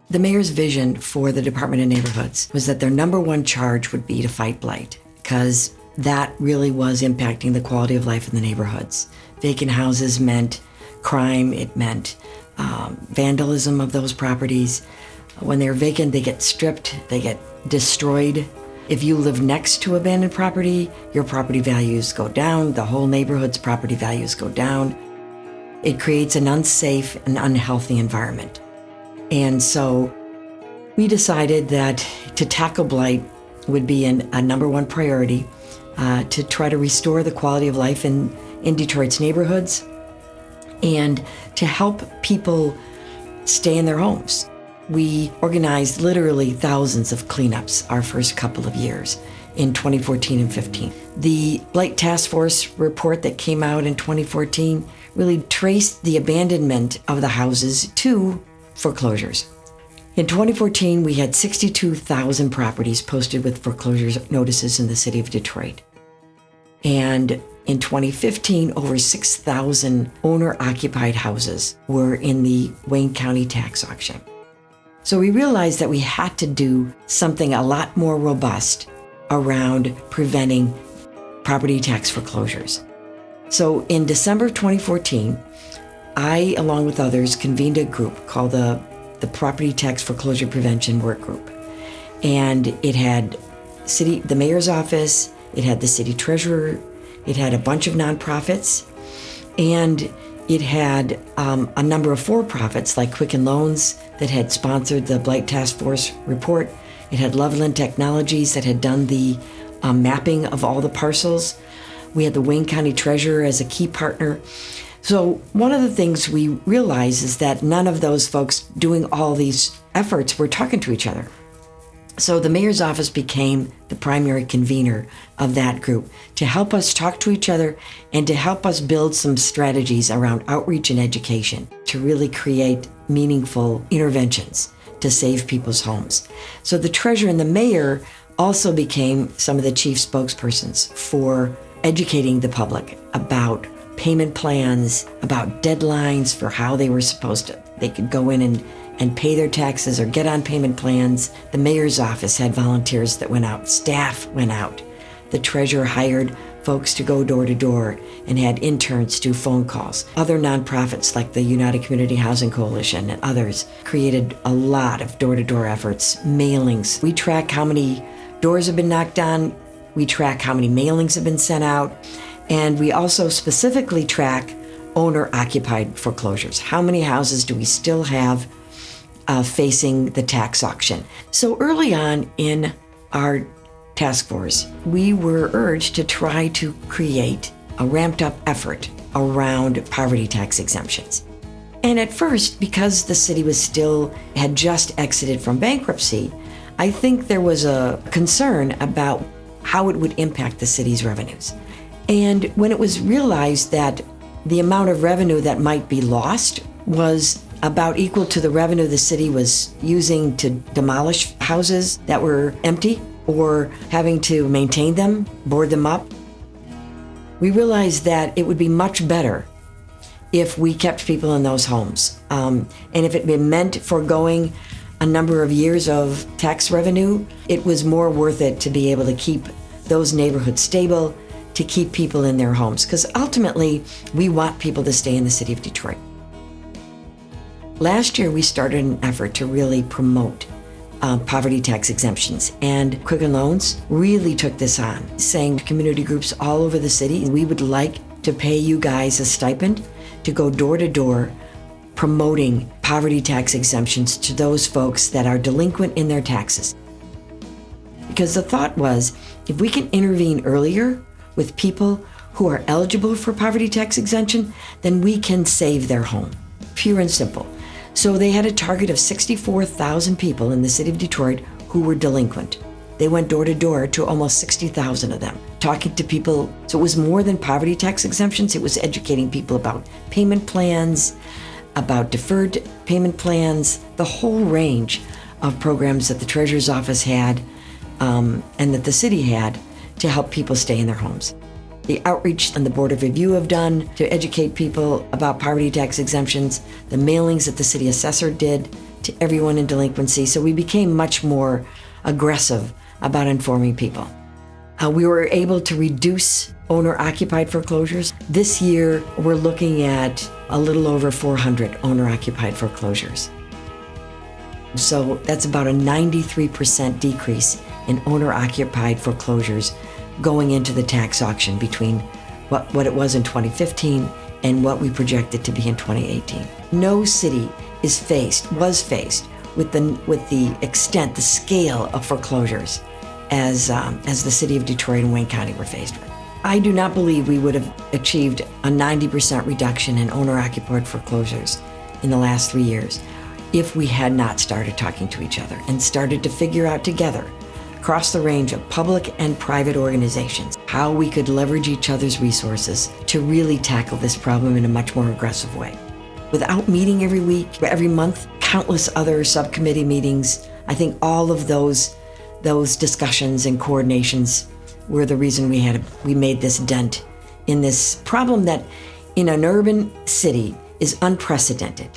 The mayor's vision for the Department of Neighborhoods was that their number one charge would be to fight blight, because that really was impacting the quality of life in the neighborhoods. Vacant houses meant crime, it meant vandalism of those properties. When they're vacant, they get stripped, they get destroyed. If you live next to abandoned property, your property values go down, the whole neighborhood's property values go down. It creates an unsafe and unhealthy environment. And so we decided that to tackle blight would be a number one priority, to try to restore the quality of life in Detroit's neighborhoods and to help people stay in their homes. We organized literally thousands of cleanups our first couple of years in 2014 and 15. The Blight Task Force report that came out in 2014 really traced the abandonment of the houses to foreclosures. In 2014, we had 62,000 properties posted with foreclosure notices in the city of Detroit. And in 2015, over 6,000 owner-occupied houses were in the Wayne County tax auction. So we realized that we had to do something a lot more robust around preventing property tax foreclosures. So in December of 2014, I, along with others, convened a group called the Property Tax Foreclosure Prevention Work Group. And it had the mayor's office, it had the city treasurer, it had a bunch of nonprofits, and it had a number of for-profits like Quicken Loans that had sponsored the Blight Task Force report. It had Loveland Technologies that had done the mapping of all the parcels. We had the Wayne County Treasurer as a key partner. So one of the things we realized is that none of those folks doing all these efforts were talking to each other. So the mayor's office became the primary convener of that group to help us talk to each other and to help us build some strategies around outreach and education to really create meaningful interventions to save people's homes. So the treasurer and the mayor also became some of the chief spokespersons for educating the public about payment plans, about deadlines for how they could go in and pay their taxes or get on payment plans. The mayor's office had volunteers that went out, staff went out. The treasurer hired folks to go door to door and had interns do phone calls. Other nonprofits like the United Community Housing Coalition and others created a lot of door-to-door efforts, mailings. We track how many doors have been knocked on, we track how many mailings have been sent out, and we also specifically track owner-occupied foreclosures. How many houses do we still have facing the tax auction? So early on in our task force, we were urged to try to create a ramped up effort around poverty tax exemptions. And at first, because the city had just exited from bankruptcy, I think there was a concern about how it would impact the city's revenues. And when it was realized that the amount of revenue that might be lost was about equal to the revenue the city was using to demolish houses that were empty or having to maintain them, board them up, we realized that it would be much better if we kept people in those homes. And if it meant foregoing a number of years of tax revenue, it was more worth it to be able to keep those neighborhoods stable, to keep people in their homes, because ultimately we want people to stay in the city of Detroit. Last year, we started an effort to really promote poverty tax exemptions, and Quicken Loans really took this on, saying to community groups all over the city, we would like to pay you guys a stipend to go door to door promoting poverty tax exemptions to those folks that are delinquent in their taxes. Because the thought was, if we can intervene earlier with people who are eligible for poverty tax exemption, then we can save their home, pure and simple. So they had a target of 64,000 people in the city of Detroit who were delinquent. They went door to door to almost 60,000 of them, talking to people. So it was more than poverty tax exemptions. It was educating people about payment plans, about deferred payment plans, the whole range of programs that the Treasurer's Office had and that the city had to help people stay in their homes. The outreach and the Board of Review have done to educate people about poverty tax exemptions, the mailings that the city assessor did to everyone in delinquency, so we became much more aggressive about informing people. We were able to reduce owner-occupied foreclosures. This year, we're looking at a little over 400 owner-occupied foreclosures. So that's about a 93% decrease in owner-occupied foreclosures going into the tax auction between what it was in 2015 and what we projected to be in 2018. No city was faced with the extent, the scale of foreclosures as the city of Detroit and Wayne County were faced with. I do not believe we would have achieved a 90% reduction in owner-occupied foreclosures in the last 3 years if we had not started talking to each other and started to figure out together, across the range of public and private organizations, how we could leverage each other's resources to really tackle this problem in a much more aggressive way. Without meeting every week, every month, countless other subcommittee meetings, I think all of those discussions and coordinations were the reason we made this dent in this problem that in an urban city is unprecedented.